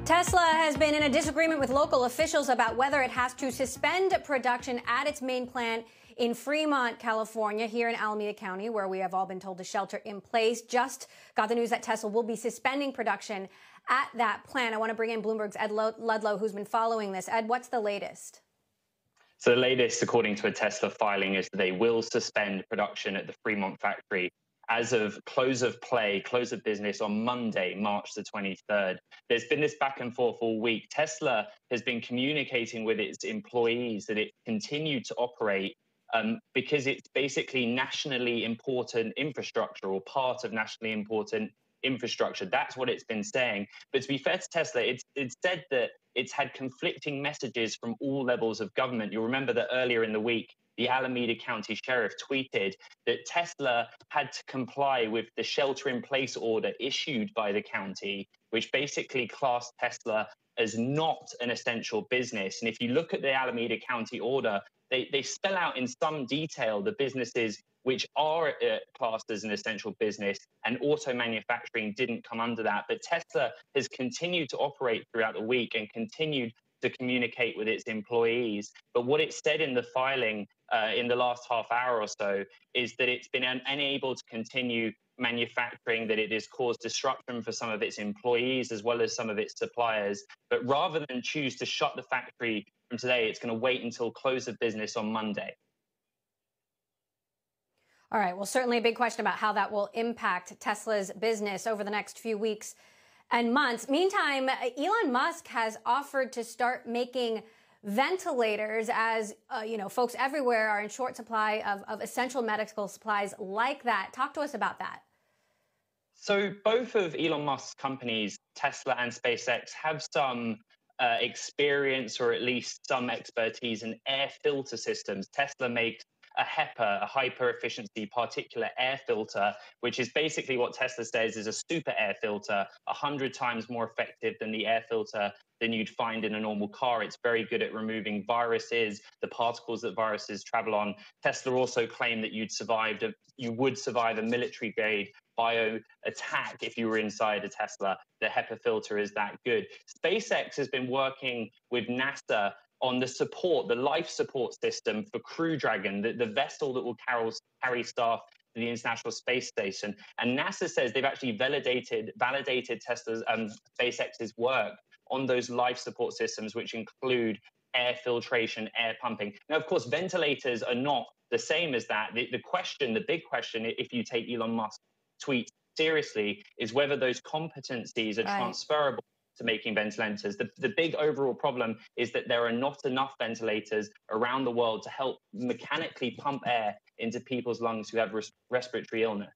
Tesla has been in a disagreement with local officials about whether it has to suspend production at its main plant in Fremont, California, here in Alameda County, where we have all been told to shelter in place. Just got the news that Tesla will be suspending production at that plant. I want to bring in Bloomberg's Ed Ludlow, who's been following this. Ed, what's the latest? So the latest, according to a Tesla filing, is that they will suspend production at the Fremont factory as of close of business on Monday, March the 23rd. There's been this back and forth all week. Tesla has been communicating with its employees that it continued to operate because it's basically nationally important infrastructure, or part of nationally important infrastructure. That's what it's been saying. But to be fair to Tesla, it's said that it's had conflicting messages from all levels of government. You'll remember that earlier in the week, the Alameda County Sheriff tweeted that Tesla had to comply with the shelter-in-place order issued by the county, which basically classed Tesla as not an essential business. And if you look at the Alameda County order, they spell out in some detail the businesses which are classed as an essential business, and auto manufacturing didn't come under that. But Tesla has continued to operate throughout the week and continued to communicate with its employees. But what it said in the filing in the last half hour or so is that it's been unable to continue manufacturing, that it has caused disruption for some of its employees as well as some of its suppliers. But rather than choose to shut the factory from today, it's going to wait until close of business on Monday. All right. Well, certainly a big question about how that will impact Tesla's business over the next few weeks and months. Meantime, Elon Musk has offered to start making ventilators as, folks everywhere are in short supply of essential medical supplies like that. Talk to us about that. So both of Elon Musk's companies, Tesla and SpaceX, have some experience, or at least some expertise in air filter systems. Tesla makes a HEPA, a hyper-efficiency particulate air filter, which is basically what Tesla says is a super air filter, 100 times more effective than the air filter than you'd find in a normal car. It's very good at removing viruses, the particles that viruses travel on. Tesla also claimed that you would survive a military-grade bio attack if you were inside a Tesla. The HEPA filter is that good. SpaceX has been working with NASA on the life support system for Crew Dragon, the vessel that will carry staff to the International Space Station. And NASA says they've actually validated Tesla's SpaceX's work on those life support systems, which include air filtration, air pumping. Now, of course, ventilators are not the same as that. The big question, if you take Elon Musk's tweet seriously, is whether those competencies are transferable to making ventilators. The big overall problem is that there are not enough ventilators around the world to help mechanically pump air into people's lungs who have respiratory illness.